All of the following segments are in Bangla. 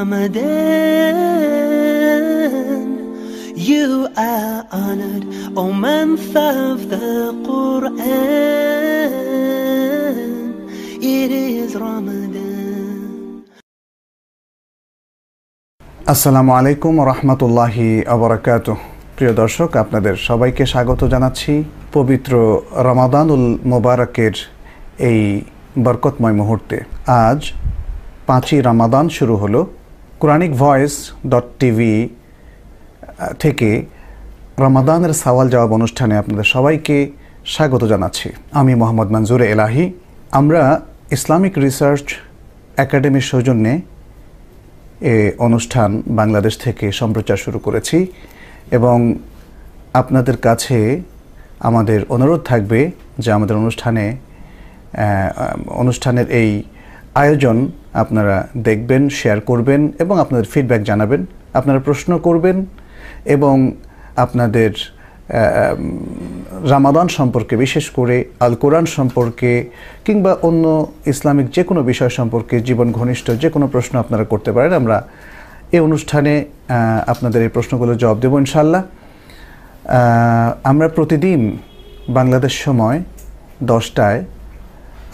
Ramadan. You are honored, O month of the Quran. It is Ramadan. আসসালামু আলাইকুম ওয়া রাহমাতুল্লাহি ওয়া বারাকাতুহু। প্রিয় দর্শক, আপনাদের সবাইকে স্বাগত জানাচ্ছি পবিত্র রমাদানুল মুবারকের এই বরকতময় মুহূর্তে। আজ 5ই রমাদান শুরু হলো। quranic.voice.tv থেকে রমাদানের সওয়াল জবাব অনুষ্ঠানে আপনাদের সবাইকে স্বাগত জানাচ্ছি। আমি মোহাম্মদ মনজুর এলাহি। আমরা ইসলামিক রিসার্চ একাডেমির সৌজন্যে এ অনুষ্ঠান বাংলাদেশ থেকে সম্প্রচার শুরু করেছি এবং আপনাদের কাছে আমাদের অনুরোধ থাকবে যে আমাদের অনুষ্ঠানের এই আয়োজন আপনারা দেখবেন, শেয়ার করবেন এবং আপনাদের ফিডব্যাক জানাবেন। আপনারা প্রশ্ন করবেন এবং আপনাদের রামাদান সম্পর্কে, বিশেষ করে আল কোরআন সম্পর্কে কিংবা অন্য ইসলামিক যে কোনো বিষয় সম্পর্কে জীবন ঘনিষ্ঠ যে কোনো প্রশ্ন আপনারা করতে পারেন। আমরা এই অনুষ্ঠানে আপনাদের এই প্রশ্নগুলোর জবাব দেব ইনশাআল্লাহ। আমরা প্রতিদিন বাংলাদেশ সময় 10টায়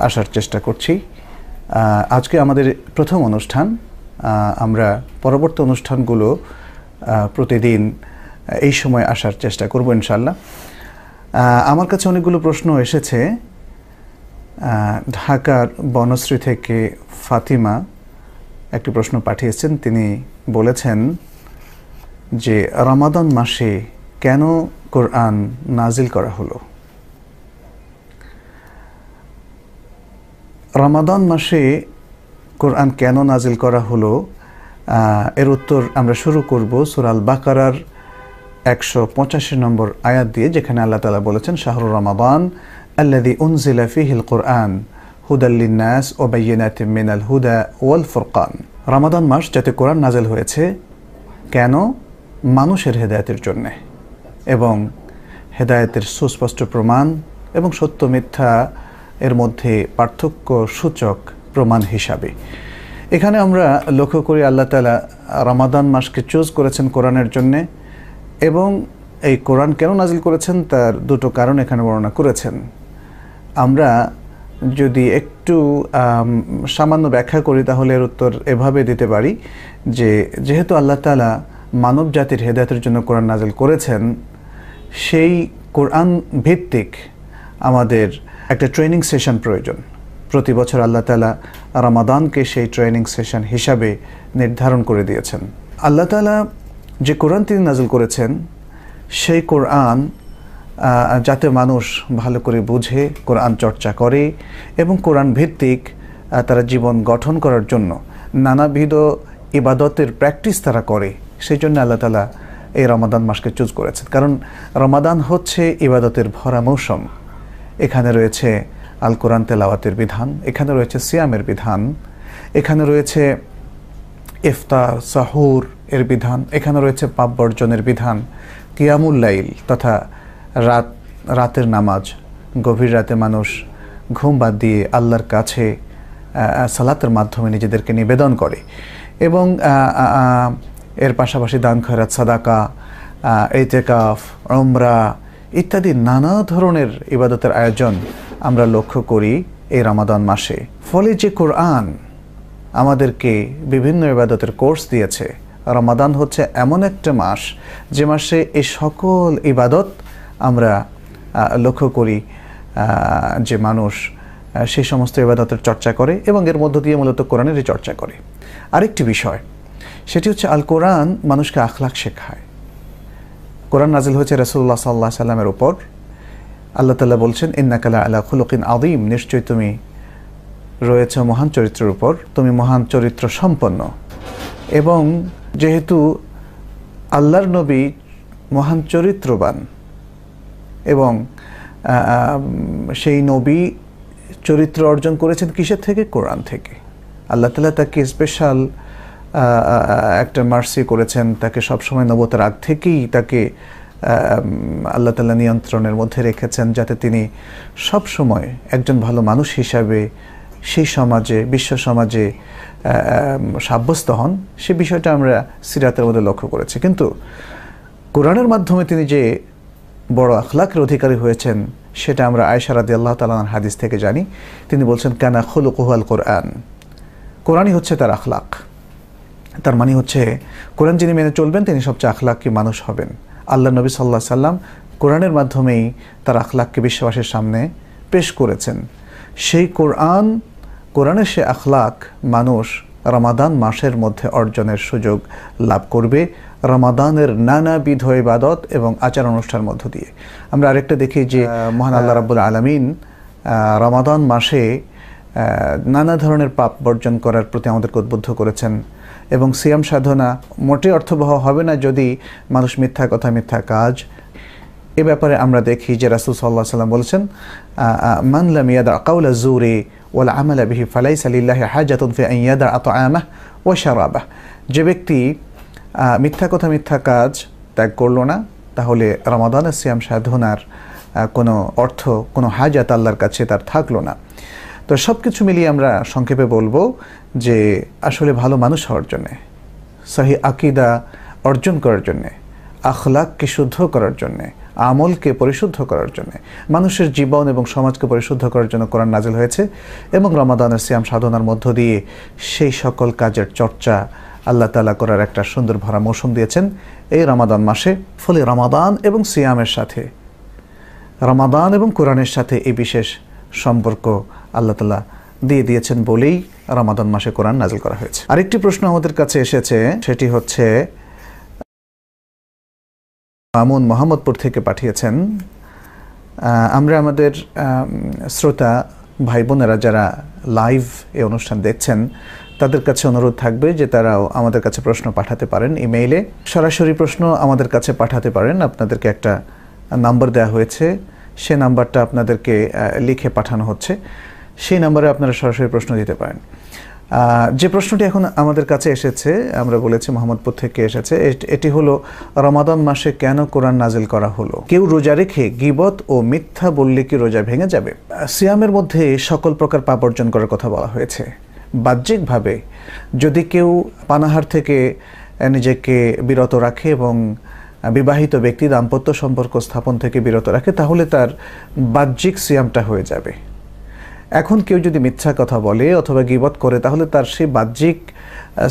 আসার চেষ্টা করছি। আজকে আমাদের প্রথম অনুষ্ঠান। আমরা পরবর্তী অনুষ্ঠানগুলো প্রতিদিন এই সময় আসার চেষ্টা করব ইনশাআল্লাহ। আমার কাছে অনেকগুলো প্রশ্ন এসেছে। ঢাকার বনশ্রী থেকে ফাতিমা একটি প্রশ্ন পাঠিয়েছেন। তিনি বলেছেন যে রমাদান মাসে কেন কোরআন নাজিল করা হলো? রমাদান মাসে কোরআন কেন নাজিল করা হলো এর উত্তর আমরা শুরু করব সূরা আল বাকারার 185 নম্বর আয়াত দিয়ে, যেখানে আল্লাহ তাআলা বলেছেন, শাহরুর রমাদান আল্লাযী উনজিলা ফীহিল কুরআন হুদাল লিন-নাস ওয়া বায়িনাতিন মিনাল হুদা ওয়াল ফুরকান। রমাদান মাস যাতে কোরআন নাজিল হয়েছে কেন? মানুষের হেদায়েতের জন্য এবং হেদায়েতের সুস্পষ্ট প্রমাণ এবং সত্য মিথ্যা এর মধ্যে পার্থক্য সূচক প্রমাণ হিসাবে। এখানে আমরা লক্ষ্য করি আল্লাহ তাআলা রমাদান মাসকে চুজ করেছেন কোরআনের জন্যে এবং এই কোরআন কেন নাজিল করেছেন তার দুটো কারণ এখানে বর্ণনা করেছেন। আমরা যদি একটু সামান্য ব্যাখ্যা করি তাহলে এর উত্তর এভাবে দিতে পারি যে যেহেতু আল্লাহ তাআলা মানব জাতির হেদায়েতের জন্য কোরআন নাজিল করেছেন, সেই কোরআন ভিত্তিক আমাদের একটা ট্রেনিং সেশন প্রয়োজন। প্রতি বছর আল্লাহ তাআলা রমাদানকে সেই ট্রেনিং সেশন হিসাবে নির্ধারণ করে দিয়েছেন। আল্লাহ তাআলা যে কোরআন তিনি নাজিল করেছেন সেই কোরআন যাতে মানুষ ভালো করে বুঝে, কোরআন চর্চা করে এবং কোরআন ভিত্তিক তারা জীবন গঠন করার জন্য নানাবিধ ইবাদতের প্র্যাকটিস তারা করে, সেই জন্য আল্লাহ তাআলা এই রমাদান মাসকে চুজ করেছেন। কারণ রমাদান হচ্ছে ইবাদতের ভরা মৌসুম। এখানে রয়েছে আল কোরআন তেলাওয়াতের বিধান, এখানে রয়েছে সিয়ামের বিধান, এখানে রয়েছে ইফতার সাহুর এর বিধান, এখানে রয়েছে পাপ বর্জনের বিধান, কিয়ামুল লাইল তথা রাতের নামাজ, গভীর রাতে মানুষ ঘুম বাদ দিয়ে আল্লাহর কাছে সালাতের মাধ্যমে নিজেদেরকে নিবেদন করে এবং এর পাশাপাশি দান খয়রাত, সাদাকা, ইতিকাফ, উমরা ইত্যাদি নানা ধরনের ইবাদতের আয়োজন আমরা লক্ষ্য করি এই রমাদান মাসে। ফলে যে কোরআন আমাদেরকে বিভিন্ন ইবাদতের কোর্স দিয়েছে, রমাদান হচ্ছে এমন একটা মাস যে মাসে এই সকল ইবাদত আমরা লক্ষ্য করি যে মানুষ সেই সমস্ত ইবাদতের চর্চা করে এবং এর মধ্য দিয়ে মূলত কোরআনেরই চর্চা করে। আরেকটি বিষয়, সেটি হচ্ছে আল কোরআন মানুষকে আখলাক শেখায়। কোরআন নাজিল হয়েছে রাসূলুল্লাহ সাল্লাল্লাহু আলাইহি সাল্লামের উপর। আল্লাহ তাআলা বলছেন, ইন্নাকা লাআলা খুলুকিন আযীম, নিশ্চয়ই তুমি রয়েছে মহান চরিত্রের উপর, তুমি মহান চরিত্র সম্পন্ন। এবং যেহেতু আল্লাহর নবী মহান চরিত্রবান এবং সেই নবী চরিত্র অর্জন করেছেন কিসের থেকে? কোরআন থেকে। আল্লাহ তাআলা তাকে স্পেশাল একটা মার্সি করেছেন, তাকে সবসময় নবুয়তের আগ থেকেই তাকে আল্লাহ তাআলা নিয়ন্ত্রণের মধ্যে রেখেছেন, যাতে তিনি সব সময় একজন ভালো মানুষ হিসাবে সেই সমাজে, বিশ্ব সমাজে সাব্যস্ত হন, সে বিষয়টা আমরা সিরাতের মধ্যে লক্ষ্য করেছি। কিন্তু কোরআনের মাধ্যমে তিনি যে বড় আখলাকের অধিকারী হয়েছেন সেটা আমরা আয়েশা রাদিয়াল্লাহু তাআলা আনহার হাদিস থেকে জানি। তিনি বলছেন, কানা খুলুকুহু আল কোরআন, কোরআনই হচ্ছে তার আখলাক। তার মানে হচ্ছে কোরআন যিনি মেনে চলবেন তিনি সবচেয়ে আখলাকি মানুষ হবেন। আল্লাহ নবী সাল্লাল্লাহু আলাইহি সাল্লাম কোরআনের মাধ্যমেই তার আখলাককে বিশ্ববাসীর সামনে পেশ করেছেন। সেই কোরআনের সে আখলাক মানুষ রমাদান মাসের মধ্যে অর্জনের সুযোগ লাভ করবে, রমাদানের নানাবিধ ইবাদত এবং আচার অনুষ্ঠানের মধ্য দিয়ে। আমরা আরেকটা দেখি যে মহান আল্লাহ রাব্বুল আলামিন রমাদান মাসে নানা ধরনের পাপ বর্জন করার প্রতি আমাদেরকে উদ্বুদ্ধ করেছেন এবং সিয়াম সাধনা মোটেই অর্থবহ হবে না যদি মানুষ মিথ্যা কথা, মিথ্যা কাজ, এ ব্যাপারে আমরা দেখি যে রাসূল সাল্লাল্লাহু আলাইহি ওয়াসাল্লাম বলেছেন, মান লাম ইয়াদা কাওলা যুরি ওয়াল আমালা বিহি ফালাইসা লিল্লাহি হাজাতুন ফি আন ইয়াদা তাআমাহু ওয়া শারাবাহু। যে ব্যক্তি মিথ্যা কথা, মিথ্যা কাজ ত্যাগ করলো না, তাহলে রমাদানের সিয়াম সাধনার কোনো অর্থ, কোনো হাজাত আল্লাহর কাছে তার থাকলো না। তো সব কিছু মিলিয়ে আমরা সংক্ষেপে বলবো যে আসলে ভালো মানুষ হওয়ার জন্যে, সহি আকীদা অর্জন করার জন্যে, আখলাককে শুদ্ধ করার জন্যে, আমলকে পরিশুদ্ধ করার জন্যে, মানুষের জীবন এবং সমাজকে পরিশুদ্ধ করার জন্য কোরআন নাজিল হয়েছে এবং রমাদানের সিয়াম সাধনার মধ্য দিয়ে সেই সকল কাজের চর্চা আল্লাহ তাআলা করার একটা সুন্দর ভরা মৌসুম দিয়েছেন এই রমাদান মাসে। ফলে রমাদান এবং সিয়ামের সাথে, রমাদান এবং কোরআনের সাথে এই বিশেষ সম্পর্ক আল্লাহ তাআলা দিয়ে দিয়েছেন বলেই রমাদান মাসে কোরআন নাজিল করা হয়েছে। আরেকটি প্রশ্ন আমাদের কাছে এসেছে, সেটি হচ্ছে মামুন মোহাম্মদপুর থেকে পাঠিয়েছেন। আমরা আমাদের শ্রোতা ভাই বোনেরা যারা লাইভ এই অনুষ্ঠান দেখছেন তাদের কাছে অনুরোধ থাকবে যে তারাও আমাদের কাছে প্রশ্ন পাঠাতে পারেন ইমেইলে, সরাসরি প্রশ্ন আমাদের কাছে পাঠাতে পারেন। আপনাদেরকে একটা নাম্বার দেওয়া হয়েছে, সে নাম্বারটা আপনাদেরকে লিখে পাঠানো হচ্ছে, সেই নাম্বারে আপনারা সরাসরি প্রশ্ন দিতে পারেন। যে প্রশ্নটি এখন আমাদের কাছে এসেছে, আমরা বলেছি মোহাম্মদপুর থেকে এসেছে, এটি হলো রমাদান মাসে কেন কোরআন নাজিল করা হলো? কেউ রোজা রেখে গীবত ও মিথ্যা বললে কি রোজা ভেঙে যাবে? সিয়ামের মধ্যে সকল প্রকার পাপ বর্জন করার কথা বলা হয়েছে। বাহ্যিকভাবে যদি কেউ পানাহার থেকে নিজেকে বিরত রাখে এবং বিবাহিত ব্যক্তি দাম্পত্য সম্পর্ক স্থাপন থেকে বিরত রাখে, তাহলে তার বাহ্যিক সিয়ামটা হয়ে যাবে। এখন কেউ যদি মিথ্যা কথা বলে অথবা গীবত করে, তাহলে তার সেই বাহ্যিক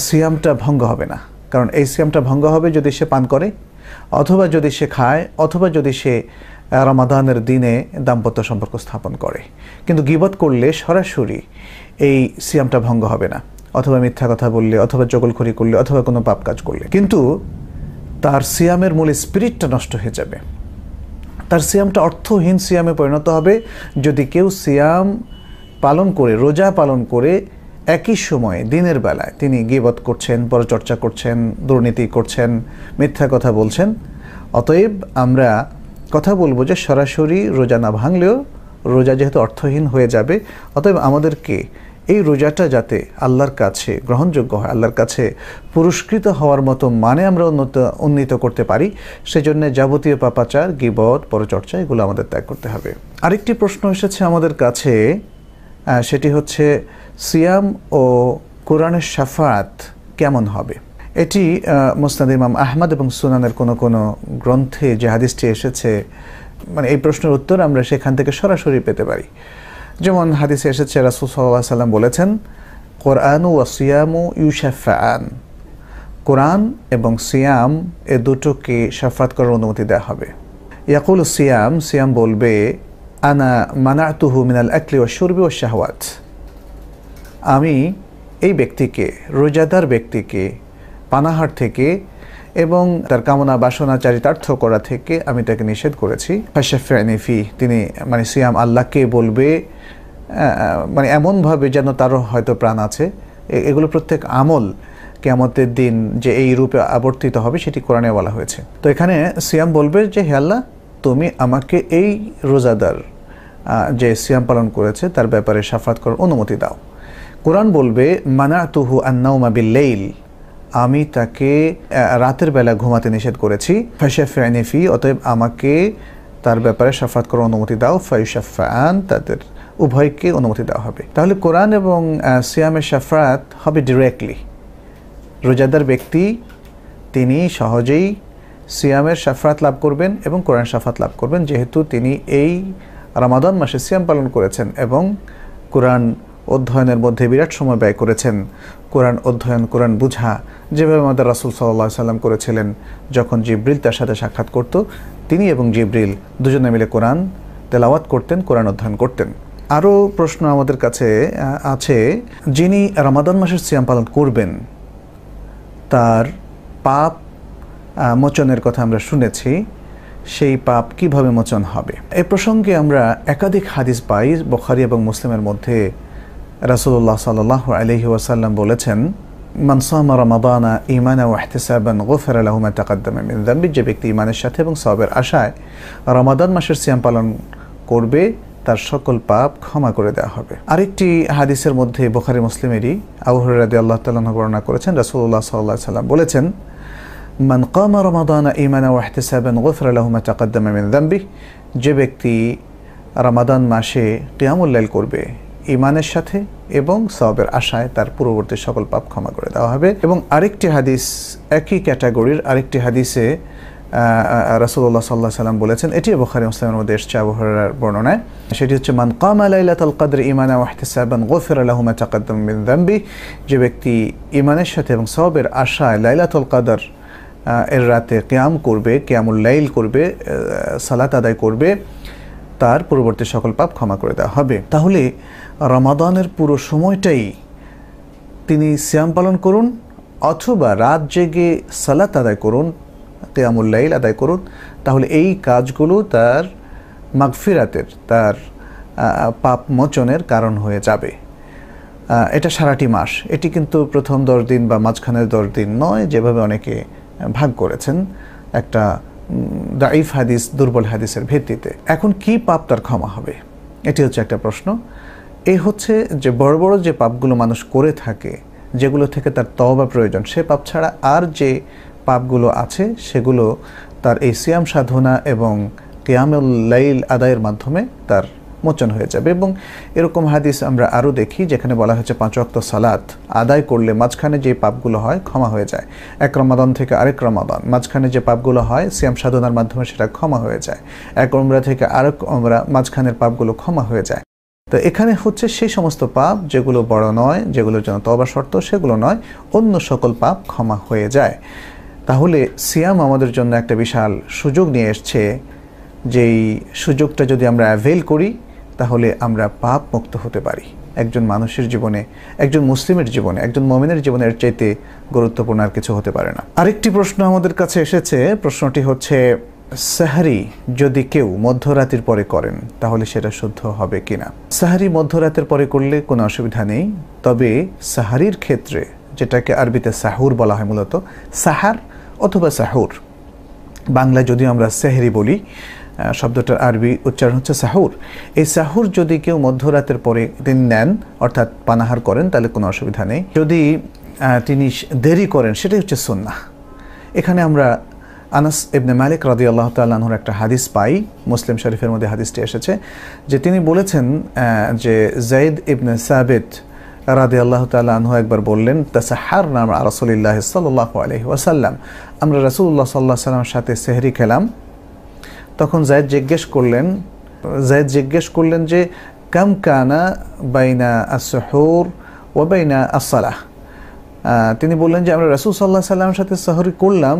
সিয়ামটা ভঙ্গ হবে না, কারণ এই সিয়ামটা ভঙ্গ হবে যদি সে পান করে, অথবা যদি সে খায়, অথবা যদি সে রমাদানের দিনে দাম্পত্য সম্পর্ক স্থাপন করে। কিন্তু গীবত করলে সরাসরি এই সিয়ামটা ভঙ্গ হবে না, অথবা মিথ্যা কথা বললে, অথবা চগলখড়ি করলে, অথবা কোনো পাপ কাজ করলে, কিন্তু তার সিয়ামের মূল স্পিরিটটা নষ্ট হয়ে যাবে। তার সিয়ামটা অর্থহীন সিয়ামে পরিণত হবে যদি কেউ সিয়াম পালন করে, রোজা পালন করে একই সময়ে দিনের বেলায় তিনি গীবত করছেন, পরচর্চা করছেন, দুর্নীতি করছেন, মিথ্যা কথা বলছেন। অতএব আমরা কথা বলবো যে সরাসরি রোজা না ভাঙলেও রোজা যেহেতু অর্থহীন হয়ে যাবে, অতএব আমাদেরকে এই রোজাটা যাতে আল্লাহর কাছে গ্রহণযোগ্য হয়, আল্লাহর কাছে পুরস্কৃত হওয়ার মতো মানে আমরা উন্নীত করতে পারি, সেজন্য যাবতীয় পাপাচার, গীবত, পরচর্চা এগুলো আমাদের ত্যাগ করতে হবে। আরেকটি প্রশ্ন এসেছে আমাদের কাছে, সেটি হচ্ছে সিয়াম ও কোরআনের শাফাত কেমন হবে? এটি মুসনাদ ইমাম আহমদ এবং সুনানের কোনো গ্রন্থে যে হাদিসটি এসেছে, মানে এই প্রশ্নের উত্তর আমরা সেখান থেকে সরাসরি পেতে পারি। যেমন হাদিসে এসেছে, রাসূল সাল্লাল্লাহু আলাইহি ওয়াসাল্লাম বলেছেন, কোরআনু ওয়া সিয়ামু ইউশাফাআন, কোরআন এবং সিয়াম এ দুটোকে শাফাত করার অনুমতি দেওয়া হবে। ইয়াকুল সিয়াম, সিয়াম বলবে, আনা মানাতুহু মিনাল আকলি ওয়া শুরবি ওয়া শাহওয়াত, আমি এই ব্যক্তিকে, রোজাদার ব্যক্তিকে পানাহার থেকে এবং তার কামনা বাসনা চারিতার্থ করা থেকে আমি তাকে নিষেধ করেছি। ফাশাফি'নি ফি, তিনি মানে সিয়াম আল্লাহকে বলবে মানে এমনভাবে যেন তারও হয়তো প্রাণ আছে। এগুলো প্রত্যেক আমল কিয়ামতের দিন যে এই রূপে আবর্তিত হবে সেটি কোরআনে বলা হয়েছে। তো এখানে সিয়াম বলবে যে হে আল্লাহ, তুমি আমাকে এই রোজাদার যে সিয়াম পালন করেছে তার ব্যাপারে শাফাত করার অনুমতি দাও। কোরআন বলবে মানাতুহু আন-নাওমা বিল-লাইল, আমি তাকে রাতের বেলা ঘুমাতে নিষেধ করেছি। ফাশাফি'নি ফি, অতএব আমাকে তার ব্যাপারে শাফাত করার অনুমতি দাও। ফায়ুশাফাআন, তাদের উভয়কে অনুমতি দেওয়া হবে। তাহলে কোরআন এবং সিয়ামের শাফাত হবে ডিরেক্টলি। রোজাদার ব্যক্তি তিনি সহজেই সিয়ামের শাফাত লাভ করবেন এবং কোরআন শাফাত লাভ করবেন, যেহেতু তিনি এই রমাদান মাসে সিয়াম পালন করেছেন এবং কোরআন অধ্যয়নের মধ্যে বিরাট সময় ব্যয় করেছেন। কোরআন অধ্যয়ন, কোরআন বুঝা, যেভাবে আমাদের রাসূল সাল্লাল্লাহু আলাইহি সাল্লাম করেছিলেন, যখন জিবরিল তার সাথে সাক্ষাৎ করত, তিনি এবং জিবরিল দুজনে মিলে কোরআন তেলাওয়াত করতেন, কোরআন অধ্যয়ন করতেন। আরও প্রশ্ন আমাদের কাছে আছে, যিনি রমাদান মাসের সিয়াম পালন করবেন তার পাপ মোচনের কথা আমরা শুনেছি, সেই পাপ কিভাবে মোচন হবে? এ প্রসঙ্গে আমরা একাধিক হাদিস পাই বুখারী এবং মুসলিমের মধ্যে। রাসূলুল্লাহ সাল্লাল্লাহু আলাইহি ওয়াসাল্লাম বলেছেন, মান সামা রমাদানা ঈমানান ওয়া ইহতিসাবান গুফিরা লাহু মা তাকাদ্দামা মিন যামবি। যে ব্যক্তি ঈমানের সাথে এবং সওয়াবের আশায় রমাদান মাসের সিয়াম পালন করবে, তার সকল পাপ ক্ষমা করে দেওয়া হবে। আরেকটি হাদিসের মধ্যে বুখারী মুসলিমেরই আবু হুরায়রা রাদিয়াল্লাহু তাআলা বর্ণনা করেছেন, রাসূলুল্লাহ সাল্লাল্লাহু আলাইহি ওয়াসাল্লাম বলেছেন, মান কামা রমাদানা ঈমানান ওয়া ইহতিসাবান গুফিরা লাহু মা তাকাদ্দামা মিন যামবি। যে ব্যক্তি রমাদান মাসে কিয়ামুল লাইল করবে ঈমানের সাথে এবং সওয়াবের আশায়, তার পূর্ববর্তী সকল পাপ ক্ষমা করে দেওয়া হবে। এবং আরেকটি হাদিস, একই ক্যাটাগরির আরেকটি হাদিসে রাসূলুল্লাহ সাল্লাল্লাহু আলাইহি ওয়াসাল্লাম বলেছেন, এটি বুখারী মুসলিমের মধ্যে এসেছে আবু হুরায়রার বর্ণনায়, সেটি হচ্ছে, মান কামা লাইলাতুল কদর ঈমানান ওয়া ইহতিসাবান গুফিরা লাহু মা তাকাদ্দামা মিন যামবি। যে ব্যক্তি ঈমানের সাথে এবং সওয়াবের আশায় লাইলাতুল কদর এর রাতে কিয়াম করবে, কিয়ামুল লাইল করবে, সালাত আদায় করবে, তার পূর্ববর্তী সকল পাপ ক্ষমা করে দেওয়া হবে। তাহলে রমাদানের পুরো সময়টাই তিনি সিয়াম পালন করুন অথবা রাত জেগে সালাত আদায় করুন, কিয়ামুল লাইল আদায় করুন, তাহলে এই কাজগুলো তার মাগফিরাতের, তার পাপ মোচনের কারণ হয়ে যাবে। এটা সারাটি মাস, এটি কিন্তু প্রথম 10 দিন বা মাঝখানের 10 দিন নয়, যেভাবে অনেকে ভাগ করেছেন একটা দাঈফ হাদিস, দুর্বল হাদিসের ভিত্তিতে। এখন কি পাপ তার ক্ষমা হবে, এটি হচ্ছে একটা প্রশ্ন। এই হচ্ছে যে বড় বড় যে পাপগুলো মানুষ করে থাকে, যেগুলো থেকে তার তওবা প্রয়োজন, সে পাপ ছাড়া আর যে পাপগুলো আছে সেগুলো তার এই সিয়াম সাধনা এবং কিয়ামুল লাইল আদায়ের মাধ্যমে তার মোচন হয়ে যাবে। এবং এরকম হাদিস আমরা আরও দেখি, যেখানে বলা হয়েছে 5 ওয়াক্ত সালাত আদায় করলে মাঝখানে যে পাপগুলো হয় ক্ষমা হয়ে যায়। এক রমাদান থেকে আরেক রমাদান, মাঝখানে যে পাপগুলো হয় সিয়াম সাধনার মাধ্যমে সেটা ক্ষমা হয়ে যায়। এক উমরা থেকে আরেক উমরা, মাঝখানের পাপগুলো ক্ষমা হয়ে যায়। তো এখানে হচ্ছে সেই সমস্ত পাপ যেগুলো বড় নয়, যেগুলোর জন্য তওবা শর্ত, সেগুলো নয়, অন্য সকল পাপ ক্ষমা হয়ে যায়। তাহলে সিয়াম আমাদের জন্য একটা বিশাল সুযোগ নিয়ে এসছে, যেই সুযোগটা যদি আমরা অ্যাভেল করি তাহলে আমরা পাপ মুক্ত হতে পারি। একজন মানুষের জীবনে, একজন মুসলিমের জীবনে, একজন মুমিনের জীবনে এর চাইতে গুরুত্বপূর্ণ আর কিছু হতে পারে না। আরেকটি প্রশ্ন আমাদের কাছে এসেছে, প্রশ্নটি হচ্ছে, সাহারি যদি কেউ মধ্যরাতের পরে করেন তাহলে সেটা শুদ্ধ হবে কিনা? সাহারি মধ্যরাতের পরে করলে কোনো অসুবিধা নেই, তবে সাহারির ক্ষেত্রে, যেটাকে আরবিতে সাহুর বলা হয়, মূলত সাহার অথবা সাহুর, বাংলায় যদিও আমরা সেহরি বলি, শব্দটার আরবি উচ্চারণ হচ্ছে সাহুর। এই সাহুর যদি কেউ মধ্যরাতের পরে তিনি নেন, অর্থাৎ পানাহার করেন, তাহলে কোনো অসুবিধা নেই। যদি তিনি দেরি করেন, সেটাই হচ্ছে সুন্নাহ। এখানে আমরা আনাস ইবনে মালিক রাদিয়াল্লাহু তাআলা আনহুর একটা হাদিস পাই, মুসলিম শরীফের মধ্যে হাদিসটি এসেছে, যে তিনি বলেছেন যে যায়েদ ইবনে সাবিত রাদিয়াল্লাহু তাআলা আনহু একবার বললেন, তাসাহারনা মা রাসূলিল্লাহি সাল্লাল্লাহু আলাইহি ওয়াসাল্লাম, আমরা রাসূলুল্লাহ সাল্লাল্লাহু আলাইহি ওয়াসাল্লামের সাথে সেহরি খেলাম। তখন যায়েদ জিজ্ঞেস করলেন যে কাম কানা বাইনা আস-সুহুর ওয়া বাইনা আস-সালাহ। তিনি বললেন যে আমরা রাসূল সাল্লাল্লাহু আলাইহি ওয়াসাল্লামের সাথে সেহরি করলাম।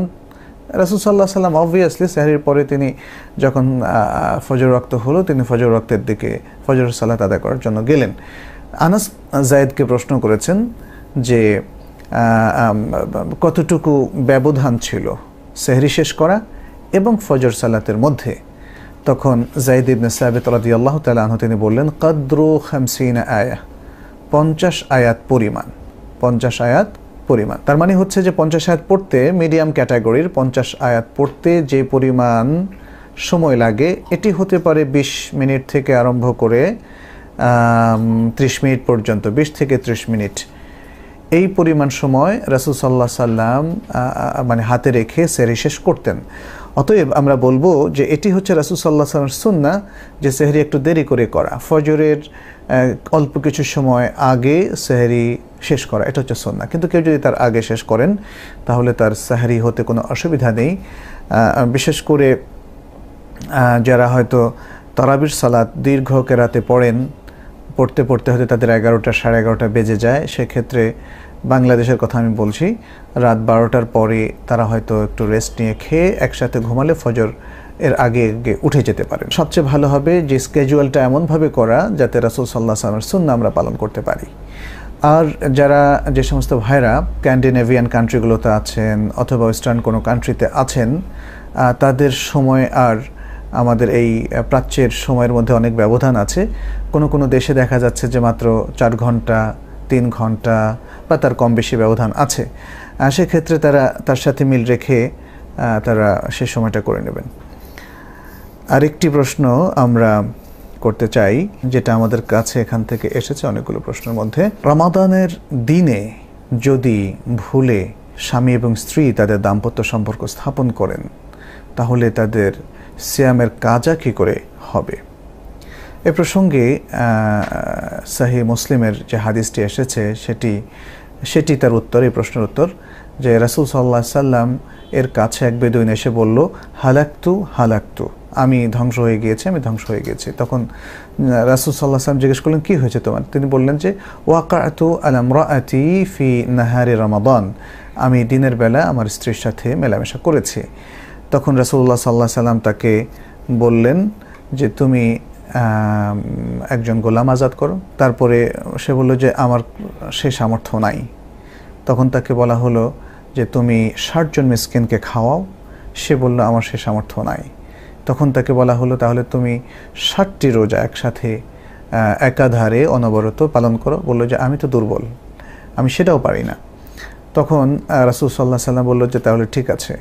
রাসূল সাল্লাল্লাহু আলাইহি ওয়াসাল্লাম অবভিয়াসলি সেহরির পরে তিনি যখন ফজর ওয়াক্ত হলো, তিনি ফজর ওয়াক্তের দিকে ফজরের সালাত আদায় করার জন্য গেলেন। আনাস যায়েদকে প্রশ্ন করেছেন যে কতটুকু ব্যবধান ছিল সেহরি শেষ করা এবং ফজর সালাতের মধ্যে। তখন যায়েদ ইবনে সাবিত রাদিয়াল্লাহু তাআলা আনহু তিনি বললেন, কদরু 50 আয়াহ, 50 আয়াত পরিমাণ, 50 আয়াত পরিমাণ। তার মানে হচ্ছে যে 50 আয়াত পড়তে, মিডিয়াম ক্যাটাগরির 50 আয়াত পড়তে যে পরিমাণ সময় লাগে, এটি হতে পারে 20 মিনিট থেকে আরম্ভ করে 30 মিনিট পর্যন্ত, 20 থেকে 30 মিনিট। এই পরিমাণ সময় রাসূল সাল্লাল্লাহু আলাইহি সাল্লাম মানে হাতে রেখে সেহরি শেষ করতেন। অতএব আমরা বলবো যে এটি হচ্ছে রাসূল সাল্লাল্লাহু আলাইহি ওয়াসাল্লামের সুন্নাহ যে সেহরি একটু দেরি করে করা, ফজরের অল্প কিছু সময় আগে সেহরি শেষ করা, এটা হচ্ছে সুন্নাহ। কিন্তু কেউ যদি তার আগে শেষ করেন তাহলে তার সেহরি হতে কোনো অসুবিধা নেই। বিশেষ করে যারা হয়তো তারাবির সালাত দীর্ঘ কেরাতে পড়তে পড়তে হয়তো তাদের 11টা সাড়ে 11টা বেজে যায়, সেক্ষেত্রে বাংলাদেশের কথা আমি বলছি, রাত 12টার পরে তারা হয়তো একটু রেস্ট নিয়ে খেয়ে একসাথে ঘুমালে ফজর এর আগে উঠে যেতে পারেন। সবচেয়ে ভালো হবে যে স্কেজুয়ালটা এমনভাবে করা যাতে রাসূল সাল্লাল্লাহু আলাইহি ওয়াসাল্লামের সুন্নাহ আমরা পালন করতে পারি। আর যারা যে সমস্ত ভাইরা স্ক্যান্ডিনেভিয়ান কান্ট্রিগুলোতে আছেন অথবা ওয়েস্টার্ন কোনো কান্ট্রিতে আছেন, তাদের সময় আর আমাদের এই প্রাচ্যের সময়ের মধ্যে অনেক ব্যবধান আছে। কোনো দেশে দেখা যাচ্ছে যে মাত্র 4 ঘন্টা 3 ঘন্টা বা তার কম বেশি ব্যবধান আছে। সেক্ষেত্রে তারা তার সাথে মিল রেখে তারা সে সময়টা করে নেবেন। আরেকটি প্রশ্ন আমরা করতে চাই, যেটা আমাদের কাছে এখান থেকে এসেছে অনেকগুলো প্রশ্নের মধ্যে। রমাদানের দিনে যদি ভুলে স্বামী এবং স্ত্রী তাদের দাম্পত্য সম্পর্ক স্থাপন করেন তাহলে তাদের সিয়ামের কাজা কী করে হবে? এ প্রসঙ্গে সহিহ মুসলিমের যে হাদিসটি এসেছে সেটি তার উত্তর, এই প্রশ্নের উত্তর, যে রাসূল সাল্লাল্লাহু আলাইহি সাল্লাম এর কাছে এক বেদুইন এসে বলল, হালাকতু, আমি ধ্বংস হয়ে গিয়েছি। তখন রাসূল সাল্লাল্লাহু আলাইহি সাল্লাম জিজ্ঞেস করলেন, কি হয়েছে তোমার? তিনি বললেন যে ওয়াকাতু আলা ইমরাআতি ফি নাহারি রমাদান, আমি দিনের বেলা আমার স্ত্রীর সাথে মেলামেশা করেছি। তখন রাসূলুল্লাহ সাল্লাল্লাহু আলাইহি সাল্লাম তাকে বললেন যে তুমি একজন গোলাম আজাদ করো। তারপরে সে বলল যে আমার সে সামর্থ্য নাই। তখন তাকে বলা হলো যে তুমি 60 জন মিসকিনকে খাওয়াও। সে বলল আমার সে সামর্থ্য নাই। তখন তাকে বলা হলো তাহলে তুমি 60টি রোজা একসাথে একাধারে অনবরত পালন করো। বলল যে আমি তো দুর্বল, আমি সেটাও পারি না। তখন রাসূল সাল্লাল্লাহু আলাইহি সাল্লাম বলল যে তাহলে ঠিক আছে,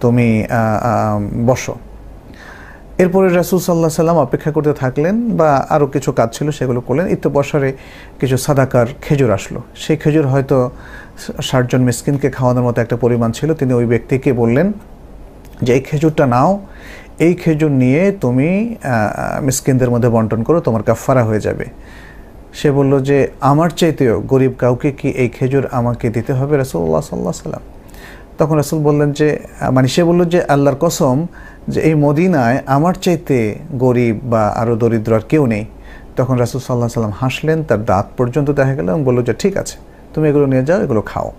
তুমি বসো। এরপরে রাসূল সাল্লাল্লাহু আলাইহি সাল্লাম অপেক্ষা করতে থাকলেন বা আরও কিছু কাজ ছিল সেগুলো করলেন। ইত্যবসরে কিছু সাদাকার খেজুর আসলো। সেই খেজুর হয়তো 60 জন মিসকিনকে খাওয়ানোর মতো একটা পরিমাণ ছিল। তিনি ওই ব্যক্তিকে বললেন যে এই খেজুরটা নাও, এই খেজুর নিয়ে তুমি মিসকিনদের মধ্যে বন্টন করো, তোমার কাফারা হয়ে যাবে। সে বলল যে আমার চাইতেও গরিব কাউকে কি এই খেজুর আমাকে দিতে হবে রাসূলুল্লাহ সাল্লাল্লাহু আলাইহি সাল্লাম? তখন রাসূল বললেন যে সে বলল যে আল্লাহর কসম যে এই মদিনায় আমার চাইতে গরিব বা আরও দরিদ্র আর কেউ নেই। তখন রাসূল সাল্লাল্লাহু আলাইহি সাল্লাম হাসলেন, তার দাঁত পর্যন্ত দেখা গেল, এবং বলল যে ঠিক আছে, তুমি এগুলো নিয়ে যাও, এগুলো খাও।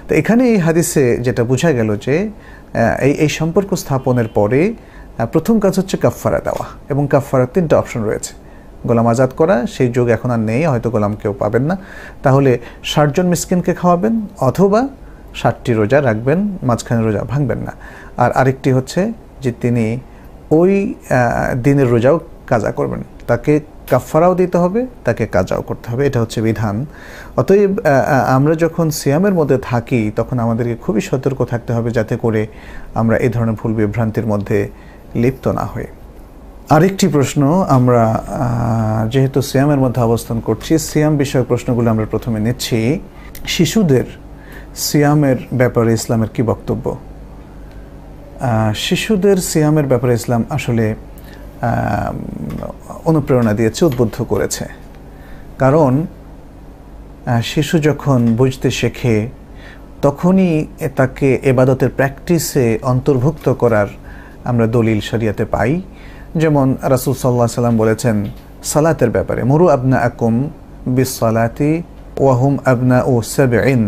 তো এখানে এই হাদিসে যেটা বোঝা গেল যে এই সম্পর্ক স্থাপনের পরে প্রথম কাজ হচ্ছে কাফারা দেওয়া, এবং কাফারার 3টা অপশন রয়েছে। গোলাম আজাদ করা, সেই যুগ এখন আর নেই, হয়তো গোলাম কেউ পাবেন না, তাহলে 60 জন মিসকিনকে খাওয়াবেন অথবা 60টি রোজা রাখবেন, মাঝখানে রোজা ভাঙবেন না। আর আরেকটি হচ্ছে যে তিনি ওই দিনের রোজাও কাজা করবেন, তাকে কাফারাও দিতে হবে, তাকে কাজাও করতে হবে, এটা হচ্ছে বিধান। অতএব আমরা যখন সিয়ামের মধ্যে থাকি তখন আমাদেরকে খুবই সতর্ক থাকতে হবে যাতে করে আমরা এই ধরনের ভুল বিভ্রান্তির মধ্যে লিপ্ত না হই। আরেকটি প্রশ্ন, আমরা যেহেতু সিয়ামের মধ্যে অবস্থান করছি, সিয়াম বিষয়ক প্রশ্নগুলো আমরা প্রথমে নিচ্ছি। শিশুদের সিয়ামের ব্যাপারে ইসলামের কি বক্তব্য? শিশুদের সিয়ামের ব্যাপারে ইসলাম আসলে অনুপ্রেরণা দিয়েছে, উদ্বুদ্ধ করেছে। কারণ শিশু যখন বুঝতে শেখে তখনই তাকে ইবাদতের প্র্যাকটিসে অন্তর্ভুক্ত করার আমরা দলিল শরিয়াতে পাই। যেমন রাসূল সাল্লাল্লাহু আলাইহি সাল্লাম বলেছেন সালাতের ব্যাপারে, মুরু আবনাআকুম বিসসালাতি ওয়া হুম আবনাউ সাবঈন,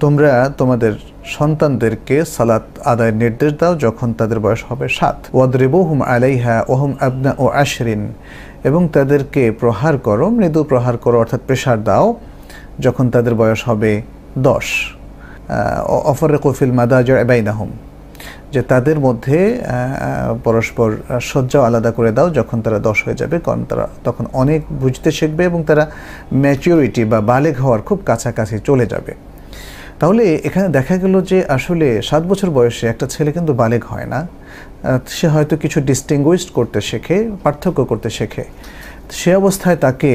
তোমরা তোমাদের সন্তানদেরকে সালাত আদায়ের নির্দেশ দাও যখন তাদের বয়স হবে 7। ওয়াদরিবুহুম আলাইহা ওয়া হুম আবনাউ আশরিন, এবং তাদেরকে প্রহার করো, মৃদু প্রহার করো অর্থাৎ প্রেসার দাও যখন তাদের বয়স হবে 10। অফারিকু ফিল মাদাজি' বাইনাহুম, যে তাদের মধ্যে পরস্পর শয্যা আলাদা করে দাও যখন তারা 10 হয়ে যাবে, কারণ তারা তখন অনেক বুঝতে শিখবে এবং তারা ম্যাচিউরিটি বা বালেগ হওয়ার খুব কাছাকাছি চলে যাবে। তাহলে এখানে দেখা গেল যে আসলে 7 বছর বয়সে একটা ছেলে কিন্তু বালেগ হয় না, সে হয়তো কিছু ডিস্টিংগুইশ করতে শেখে, পার্থক্য করতে শেখে। সে অবস্থায় তাকে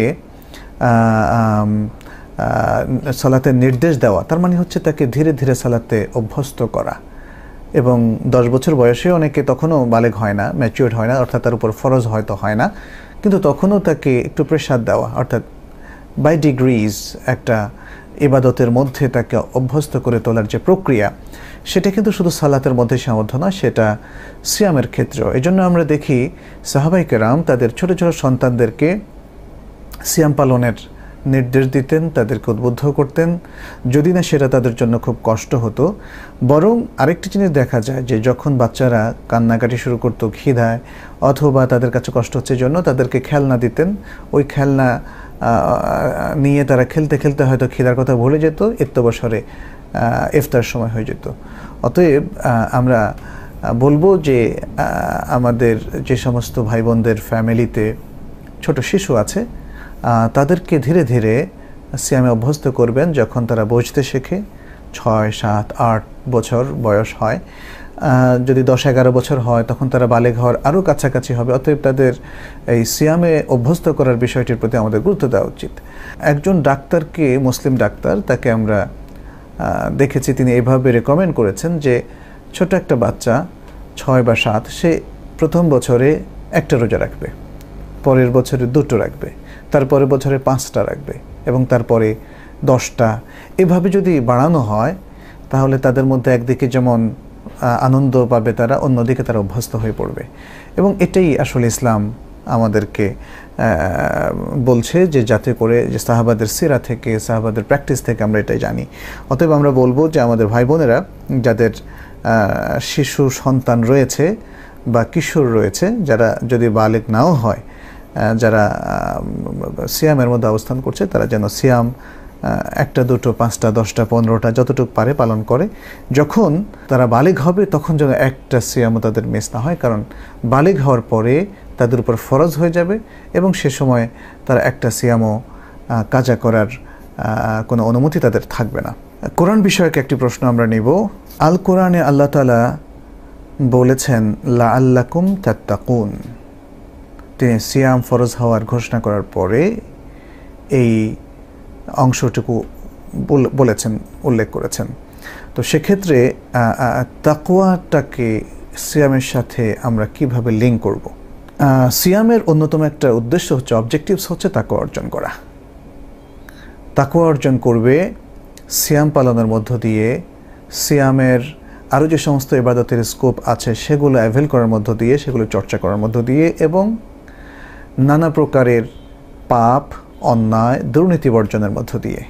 সালাতের নির্দেশ দেওয়া, তার মানে হচ্ছে তাকে ধীরে ধীরে সালাতে অভ্যস্ত করা। এবং 10 বছর বয়সে অনেকে তখনও বালেগ হয় না, ম্যাচিউরড হয় না, অর্থাৎ তার উপর ফরজ হয়তো হয় না, কিন্তু তখনও তাকে একটু প্রেশার দেওয়া, অর্থাৎ বাই ডিগ্রিজ একটা ইবাদতের মধ্যে তাকে অভ্যস্ত করে তোলার যে প্রক্রিয়া, সেটা কিন্তু শুধু সালাতের মধ্যে সীমাবদ্ধ নয়, সেটা সিয়ামের ক্ষেত্রেও। এই জন্য আমরা দেখি সাহাবায়ে কেরাম তাদের ছোট ছোট সন্তানদেরকে সিয়াম পালনের নির্দেশ দিতেন, তাদেরকে উদ্বুদ্ধ করতেন, যদি না সেটা তাদের জন্য খুব কষ্ট হতো। বরং আরেকটি জিনিস দেখা যায় যে যখন বাচ্চারা কান্নাকাটি শুরু করতো খিদায়, অথবা তাদের কাছে কষ্ট হচ্ছে জন্য তাদেরকে খেলনা দিতেন, ওই খেলনা নিয়ে তারা খেলতে খেলতে হয়তো খিদার কথা ভুলে যেত, ইত্যবসরে ইফতার সময় হয়ে যেত। অতএব আমরা বলবো যে আমাদের যে সমস্ত ভাই বোনদের ফ্যামিলিতে ছোট শিশু আছে, তাদেরকে ধীরে ধীরে সিয়ামে অভ্যস্ত করবেন। যখন তারা বুঝতে শেখে, 6, 7, 8 বছর বয়স হয়, যদি 10-11 বছর হয়, তখন তারা বালেগ হওয়ার আরও কাছাকাছি হবে। অতএব তাদের এই সিয়ামে অভ্যস্ত করার বিষয়টির প্রতি আমাদের গুরুত্ব দেওয়া উচিত। একজন ডাক্তারকে, মুসলিম ডাক্তার, তাকে আমরা দেখেছি, তিনি এইভাবে রেকমেন্ড করেছেন যে ছোট একটা বাচ্চা 6 বা 7, সে প্রথম বছরে 1টা রোজা রাখবে, পরের বছরে 2টো রাখবে, তারপরের বছরে 5টা রাখবে, এবং তারপরে 10টা। এভাবে যদি বাড়ানো হয় তাহলে তাদের মধ্যে একদিকে যেমন আনন্দ পাবে তারা, অন্যদিকে তারা অভ্যস্ত হয়ে পড়বে। এবং এটাই আসলে ইসলাম আমাদেরকে বলছে, যে যাতে করে যে সাহাবাদের সিরা থেকে, সাহাবাদের প্র্যাকটিস থেকে আমরা এটাই জানি। অতএব আমরা বলবো যে আমাদের ভাই বোনেরা যাদের শিশু সন্তান রয়েছে বা কিশোর রয়েছে, যারা যদি বালেগ নাও হয়, যারা সিয়ামের মধ্যে অবস্থান করছে, তারা যেন সিয়াম 1টা, 2টো, 5টা, 10টা, 15টা যতটুকু পারে পালন করে। যখন তারা বালেগ হবে তখন যেন একটা সিয়ামও তাদের মিস না হয়, কারণ বালেগ হওয়ার পরে তাদের উপর ফরজ হয়ে যাবে এবং সে সময় তারা একটা সিয়ামও কাজা করার কোনো অনুমতি তাদের থাকবে না। কোরআন বিষয়ক একটি প্রশ্ন আমরা নিব। আল কোরআনে আল্লাহ তাআলা বলেছেন লাআল্লাকুম তাত্তাকুন। তিনি সিয়াম ফরজ হওয়ার ঘোষণা করার পরে এই অংশটুকু বলেছেন, উল্লেখ করেছেন। তো সেক্ষেত্রে তাকওয়াটাকে সিয়ামের সাথে আমরা কিভাবে লিঙ্ক করব? সিয়ামের অন্যতম একটা উদ্দেশ্য হচ্ছে, অবজেক্টিভস হচ্ছে তাকওয়া অর্জন করা। তাকওয়া অর্জন করবে সিয়াম পালনের মধ্য দিয়ে, সিয়ামের আরও যে সমস্ত ইবাদতের স্কোপ আছে সেগুলো অ্যাভেল করার মধ্য দিয়ে, সেগুলো চর্চা করার মধ্য দিয়ে, এবং নানা প্রকারের পাপ, অন্যায়, দুর্নীতি বর্জনের মধ্য দিয়ে।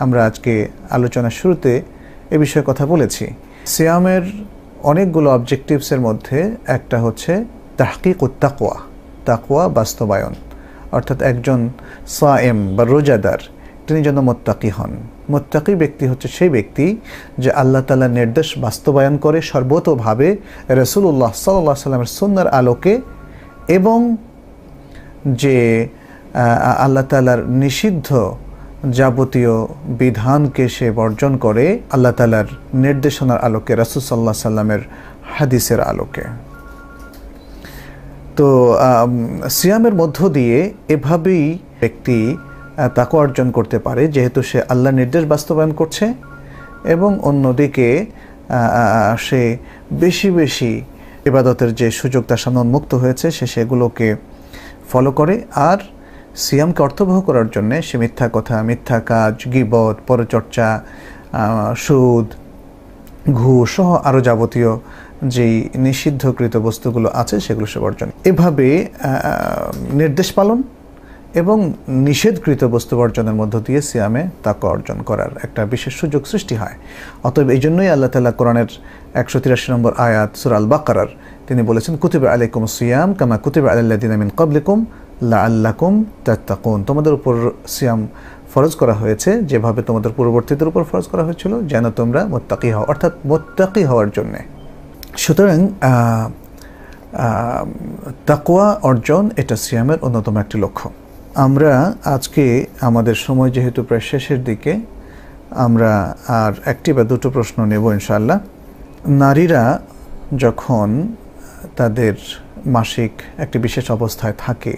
আমরা আজকে আলোচনার শুরুতে এ বিষয়ে কথা বলেছি। সিয়ামের অনেকগুলো অবজেক্টিভসের মধ্যে একটা হচ্ছে তাহকিকুত তাকওয়া, তাকওয়া বাস্তবায়ন। অর্থাৎ একজন সায়েম বা রোজাদার তিনি যেন মুত্তাকি হন। মুত্তাকি ব্যক্তি হচ্ছে সেই ব্যক্তি যে আল্লাহ তাআলার নির্দেশ বাস্তবায়ন করে সর্বতোভাবে, রাসূলুল্লাহ সাল্লাল্লাহু আলাইহি ওয়াসাল্লামের সুন্নাহর আলোকে, এবং যে আল্লাহ তাআলার নিষিদ্ধ যাবতীয় বিধানকে সে বর্জন করে আল্লাহ তাআলার নির্দেশনার আলোকে, রাসূল সাল্লাল্লাহু আলাইহি ওয়াসাল্লামের হাদিসের আলোকে। তো সিয়ামের মধ্য দিয়ে এভাবেই ব্যক্তি তাকওয়া অর্জন করতে পারে, যেহেতু সে আল্লাহর নির্দেশ বাস্তবায়ন করছে এবং অন্যদিকে সে বেশি বেশি ইবাদতের যে সুযোগ তার সামনে উন্মুক্ত হয়েছে সে সেগুলোকে ফলো করে। আর সিয়ামকে অর্থবহ করার জন্যে সে মিথ্যা কথা, মিথ্যা কাজ, গীবত, পরচর্চা, সুদ, ঘুষ সহ আরও যাবতীয় যেই নিষিদ্ধকৃত বস্তুগুলো আছে সেগুলো সে বর্জন। এভাবে নির্দেশ পালন এবং নিষেধকৃত বস্তু বর্জনের মধ্য দিয়ে সিয়ামে তাকওয়া অর্জন করার একটা বিশেষ সুযোগ সৃষ্টি হয়। অতএব এই জন্যই আল্লাহ তাআলা কোরআনের 183 নম্বর আয়াত সূরা আল বাকারার তিনি বলেছেন, কুতিবা আলাইকুমুস সিয়াম কামা কুতিবা আলাল্লাযিনা মিন ক্বাবলিকুম লাআল্লাকুম তাত্তাকুন। তোমাদের উপর সিয়াম ফরজ করা হয়েছে যেভাবে তোমাদের পূর্ববর্তীদের উপর ফরজ করা হয়েছিল, যেন তোমরা মুত্তাকি হও, অর্থাৎ মুত্তাকি হওয়ার জন্যে। সুতরাং তাকওয়া অর্জন এটা সিয়ামের অন্যতম একটি লক্ষ্য। আমরা আজকে আমাদের সময় যেহেতু প্রায় শেষের দিকে, আমরা আর একটি বা দুটো প্রশ্ন নেব ইনশাআল্লাহ। নারীরা যখন তাদের মাসিক একটি বিশেষ অবস্থায় থাকে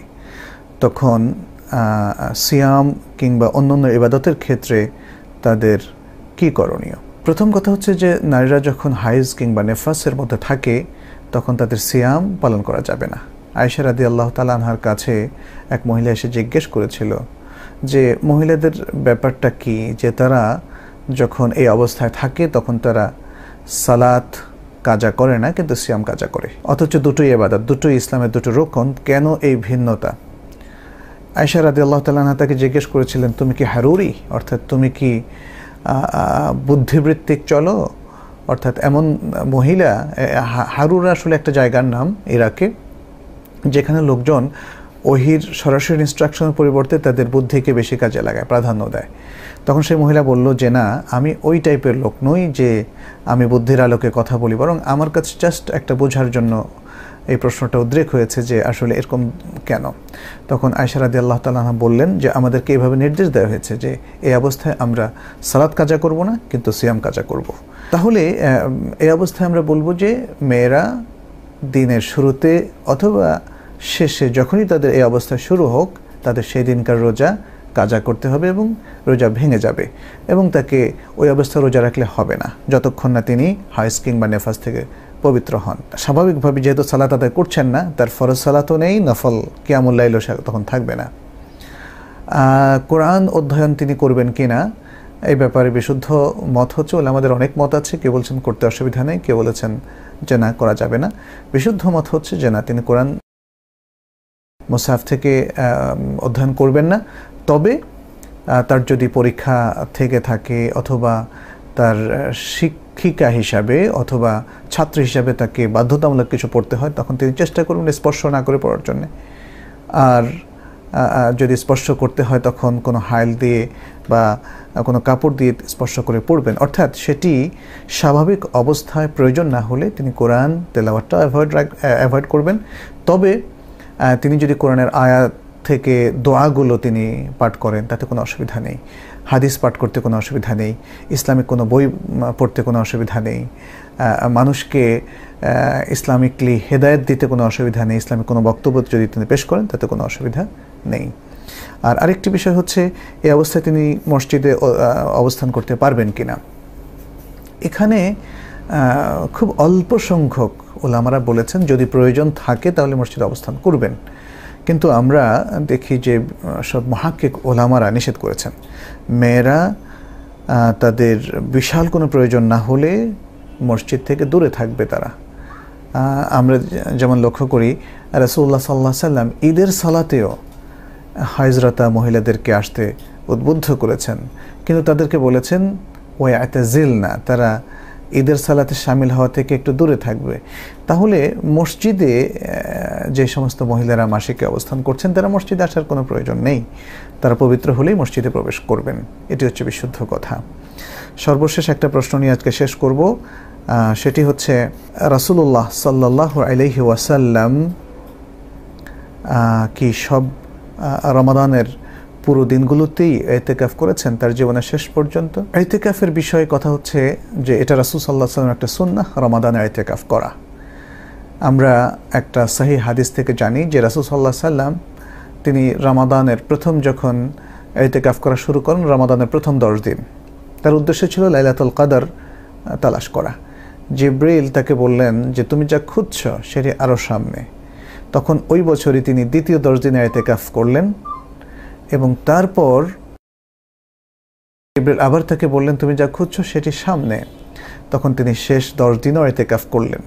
তখন সিয়াম কিংবা অন্যান্য ইবাদতের ক্ষেত্রে তাদের কি করণীয়? প্রথম কথা হচ্ছে যে নারীরা যখন হাইজ কিংবা নেফাসের মধ্যে থাকে তখন তাদের সিয়াম পালন করা যাবে না। আয়েশা রাদিয়াল্লাহু তাআলা আনহার কাছে এক মহিলা এসে জিজ্ঞেস করেছিল যে মহিলাদের ব্যাপারটা কি, যে তারা যখন এই অবস্থায় থাকে তখন তারা সালাত কাজা করে না কিন্তু সিয়াম কাজা করে, অথচ দুটোই ইবাদত, দুটোই ইসলামের দুটো রকম, কেন এই ভিন্নতা? আয়েশা রাদিয়াল্লাহু তাআলা আনহা তাকে জিজ্ঞেস করেছিলেন, তুমি কি হারুরি, অর্থাৎ তুমি কি বুদ্ধিবৃত্তিক চলো? অর্থাৎ এমন মহিলা, হারুর আসলে একটা জায়গার নাম ইরাকে, যেখানে লোকজন ওহির সরাসরি ইনস্ট্রাকশনের পরিবর্তে তাদের বুদ্ধিকে বেশি কাজে লাগায়, প্রাধান্য দেয়। তখন সেই মহিলা বলল যে না, আমি ওই টাইপের লোক নই যে আমি বুদ্ধির আলোকে কথা বলি, বরং আমার কাছে জাস্ট একটা বোঝার জন্য এই প্রশ্নটা উদ্রেক হয়েছে যে আসলে এরকম কেন। তখন আয়েশা রাদিয়াল্লাহু তাআলা আনহা বললেন যে আমাদেরকে এভাবে নির্দেশ দেওয়া হয়েছে যে এই অবস্থায় আমরা সালাত কাজা করব না কিন্তু সিয়াম কাজা করব। তাহলে এই অবস্থায় আমরা বলবো যে মেয়েরা দিনের শুরুতে অথবা শেষে যখনই তাদের এই অবস্থা শুরু হোক তাদের সেই দিনকার রোজা কাজা করতে হবে এবং রোজা ভেঙে যাবে, এবং তাকে ওই অবস্থা রোজা রাখলে হবে না যতক্ষণ না তিনি হাইজ কিংবা নেফাস থেকে পবিত্র হন। স্বাভাবিকভাবে যেহেতু সালাত আদায় করছেন না, তার ফরজ সালাতও নেই, নফল কিয়ামুল লাইলও তখন থাকবে না। কোরআন অধ্যয়ন তিনি করবেন কিনা এই ব্যাপারে বিশুদ্ধ মত হচ্ছে, আমাদের অনেক মত আছে, কেউ বলছেন করতে অসুবিধা নেই, কেউ বলেছেন যে না করা যাবে না। বিশুদ্ধ মত হচ্ছে যে না, তিনি কোরআন মুসহাফ থেকে অধ্যয়ন করবেন না। তবে তার যদি পরীক্ষা থেকে থাকে অথবা তার শিক্ষিকা হিসাবে অথবা ছাত্র হিসাবে তাকে বাধ্যতামূলক কিছু পড়তে হয়, তখন তিনি চেষ্টা করবেন স্পর্শ না করে পড়ার জন্যে। আর যদি স্পর্শ করতে হয় তখন কোনো হাইল দিয়ে বা কোনো কাপড় দিয়ে স্পর্শ করে পড়বেন, অর্থাৎ সেটি স্বাভাবিক অবস্থায় প্রয়োজন না হলে তিনি কোরআন তেলাওয়াতটা অ্যাভয়েড করবেন। তবে তিনি যদি কোরআনের আয়াত থেকে দোয়াগুলো তিনি পাঠ করেন তাতে কোনো অসুবিধা নেই, হাদিস পাঠ করতে কোনো অসুবিধা নেই, ইসলামিক কোনো বই পড়তে কোনো অসুবিধা নেই, মানুষকে ইসলামিকলি হেদায়েত দিতে কোনো অসুবিধা নেই, ইসলামিক কোনো বক্তব্য যদি তিনি পেশ করেন তাতে কোনো অসুবিধা নেই। আর আরেকটি বিষয় হচ্ছে এই অবস্থায় তিনি মসজিদে অবস্থান করতে পারবেন কিনা। এখানে খুব অল্প সংখ্যক ওলামারা বলেছেন যদি প্রয়োজন থাকে তাহলে মসজিদে অবস্থান করবেন, কিন্তু আমরা দেখি যে সব মুহাক্কিক ওলামারা নিষেধ করেছেন। মেয়েরা তাদের বিশাল কোনো প্রয়োজন না হলে মসজিদ থেকে দূরে থাকবে তারা। আমরা যেমন লক্ষ্য করি রাসূলুল্লাহ সাল্লাল্লাহু আলাইহি সাল্লাম ঈদের সালাতেও হাইজরাতা মহিলাদেরকে আসতে উদ্বুদ্ধ করেছেন, কিন্তু তাদেরকে বলেছেন ওয়াতাজিলনা, তারা ঈদের সালাতে শামিল হওয়া থেকে একটু দূরে থাকবে। তাহলে মসজিদে যে সমস্ত মহিলারা মাসিকে অবস্থান করছেন তারা মসজিদে আসার কোনো প্রয়োজন নেই, তারা পবিত্র হলেই মসজিদে প্রবেশ করবেন, এটি হচ্ছে বিশুদ্ধ কথা। সর্বশেষ একটা প্রশ্ন নিয়ে আজকে শেষ করব, সেটি হচ্ছে রাসূলুল্লাহ সাল্লাল্লাহু আলাইহি ওয়াসাল্লাম কি সব রমাদানের পুরো দিনগুলোতেই ইতিকাফ করেছেন তার জীবনের শেষ পর্যন্ত? ইতিকাফের বিষয়ে কথা হচ্ছে যে এটা রাসূল সাল্লাল্লাহু আলাইহি ওয়াসাল্লাম একটা সুন্নাহ রমাদানে ইতিকাফ করা। আমরা একটা সহিহ হাদিস থেকে জানি যে রাসূল সাল্লাল্লাহু আলাইহি ওয়াসাল্লাম তিনি রমাদানের প্রথম যখন ইতিকাফ করা শুরু করেন রমাদানের প্রথম 10 দিন, তার উদ্দেশ্য ছিল লাইলাতুল কদর তালাশ করা। জিবরিল তাকে বললেন যে তুমি যা খুঁজছো সেটি আরও সামনে। তখন ওই বছরই তিনি দ্বিতীয় 10 দিনে ইতিকাফ করলেন এবং তারপর জিবরিল আবার তাকে বললেন তুমি যা খুঁজছো সেটি সামনে। তখন তিনি শেষ 10 দিনও ইতিকাফ করলেন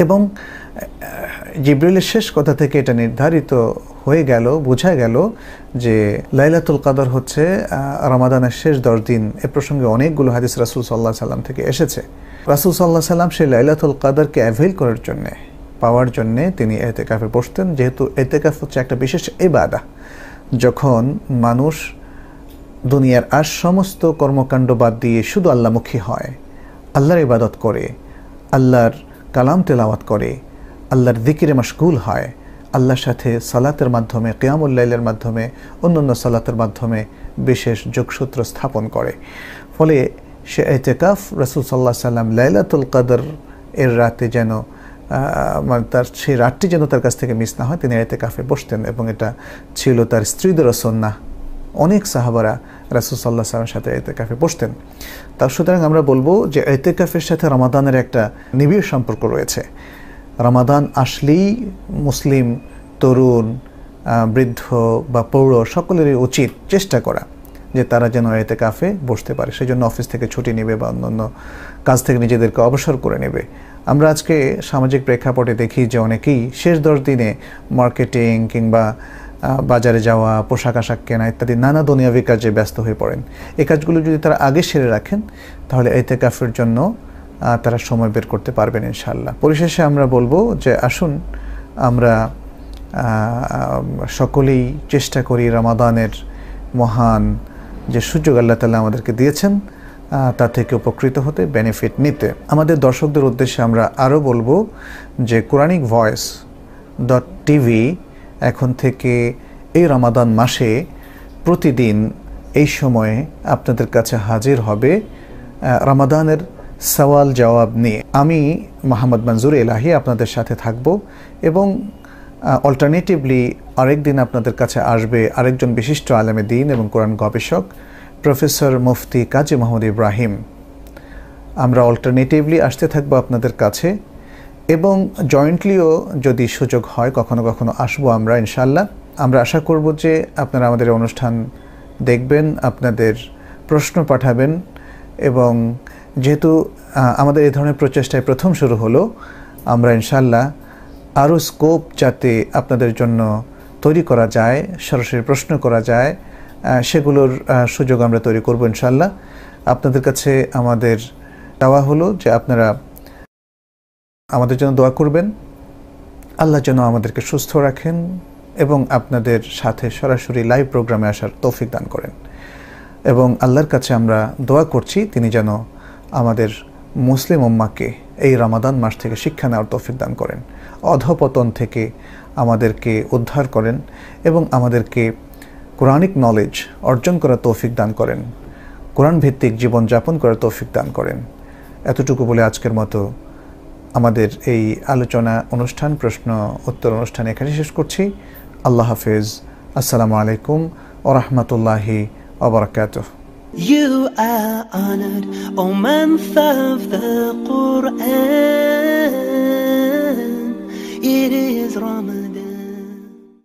এবং জিবরিলের শেষ কথা থেকে এটা নির্ধারিত হয়ে গেল, বোঝা গেল যে লাইলাতুল কদর হচ্ছে রমাদানের শেষ 10 দিন। এ প্রসঙ্গে অনেকগুলো হাদিস রাসূল সাল্লাল্লাহু আলাইহি সাল্লাম থেকে এসেছে। রাসূল সাল্লাল্লাহু আলাইহি সাল্লাম সেই লাইলাতুল কদরকে অ্যাভেইল করার জন্যে, পাওয়ার জন্যে তিনি ইতিকাফে বসতেন, যেহেতু ইতিকাফ হচ্ছে একটা বিশেষ ইবাদত। যখন মানুষ দুনিয়ার আর সমস্ত কর্মকাণ্ড বাদ দিয়ে শুধু আল্লাহমুখী হয়, আল্লাহর ইবাদত করে, আল্লাহর কালাম তেলাওয়াত করে, আল্লাহর যিকিরে মশগুল হয়, আল্লাহর সাথে সালাতের মাধ্যমে, কিয়ামুল লাইলের মাধ্যমে, অন্যান্য সালাতের মাধ্যমে বিশেষ যোগসূত্র স্থাপন করে। ফলে সে ইতিকাফ রাসূল সাল্লাল্লাহু আলাইহি সাল্লাম লাইলাতুল কদর এর রাতে যেন মানে তার সেই রাতটি যেন তার কাছ থেকে মিস না হয়, তিনি ইতিকাফে বসতেন এবং এটা ছিল তার স্ত্রীদেরও সুন্নাহ। অনেক সাহাবারা রাসূল সাল্লাল্লাহু আলাইহি ওয়াসাল্লামের সাথে ইতিকাফে বসতেন। তার সুতরাং আমরা বলবো যে ইতিকাফের সাথে রমাদানের একটা নিবিড় সম্পর্ক রয়েছে। রমাদান আসলেই মুসলিম তরুণ, বৃদ্ধ বা পৌর সকলেরই উচিত চেষ্টা করা যে তারা যেন ইতিকাফে বসতে পারে। সেই জন্য অফিস থেকে ছুটি নেবে বা অন্যান্য কাজ থেকে নিজেদেরকে অবসর করে নেবে। আমরা আজকে সামাজিক প্রেক্ষাপটে দেখি যে অনেকেই শেষ 10 দিনে মার্কেটিং কিংবা বাজারে যাওয়া, পোশাক আশাক কেনা ইত্যাদি নানা দুনিয়াবী কাজে ব্যস্ত হয়ে পড়েন। এই কাজগুলো যদি তারা আগে সেরে রাখেন তাহলে ইতিকাফের জন্য তারা সময় বের করতে পারবেন ইনশাআল্লাহ। পরিশেষে আমরা বলবো যে আসুন আমরা সকলেই চেষ্টা করি রমাদানের মহান যে সুযোগ আল্লাহ তাআলা আমাদেরকে দিয়েছেন তা থেকে উপকৃত হতে, বেনিফিট নিতে। আমাদের দর্শকদের উদ্দেশ্যে আমরা আরও বলবো যে QuranicVoice.tv এখন থেকে এই রমাদান মাসে প্রতিদিন এই সময়ে আপনাদের কাছে হাজির হবে রমাদানের সওয়াল জবাব নিয়ে। আমি মোহাম্মদ মনজুর এলাহি আপনাদের সাথে থাকব এবং অল্টারনেটিভলি আরেকদিন আপনাদের কাছে আসবে আরেকজন বিশিষ্ট আলেমে দ্বীন এবং কোরআন গবেষক প্রফেসর মুফতি কাজী মোহাম্মদ ইব্রাহিম। আমরা অল্টারনেটিভলি আসতে থাকবো আপনাদের কাছে এবং জয়েন্টলিও যদি সুযোগ হয় কখনো কখনো আসবো আমরা ইনশাআল্লাহ। আমরা আশা করব যে আপনারা আমাদের অনুষ্ঠান দেখবেন, আপনাদের প্রশ্ন পাঠাবেন এবং যেহেতু আমাদের এই ধরনের প্রচেষ্টায় প্রথম শুরু হলো, আমরা ইনশাআল্লাহ আরও স্কোপ যাতে আপনাদের জন্য তৈরি করা যায়, সরাসরি প্রশ্ন করা যায়, সেগুলোর সুযোগ আমরা তৈরি করব ইনশাআল্লাহ। আপনাদের কাছে আমাদের চাওয়া হলো যে আপনারা আমাদের জন্য দোয়া করবেন, আল্লাহ যেন আমাদেরকে সুস্থ রাখেন এবং আপনাদের সাথে সরাসরি লাইভ প্রোগ্রামে আসার তৌফিক দান করেন। এবং আল্লাহর কাছে আমরা দোয়া করছি তিনি যেন আমাদের মুসলিম উম্মাহকে এই রমাদান মাস থেকে শিক্ষা নেওয়ার তৌফিক দান করেন, অধঃপতন থেকে আমাদেরকে উদ্ধার করেন এবং আমাদেরকে কোরআনিক নলেজ অর্জন করার তৌফিক দান করেন, কোরআন ভিত্তিক জীবনযাপন করার তৌফিক দান করেন। এতটুকু বলে আজকের মতো আমাদের এই আলোচনা অনুষ্ঠান, প্রশ্ন উত্তর অনুষ্ঠান এখানে শেষ করছি। আল্লাহ হাফেজ। আসসালামু আলাইকুম ওয়া রাহমাতুল্লাহি ওয়া বারাকাতুহু। You are honored, O month of the Quran. It is Ramadan.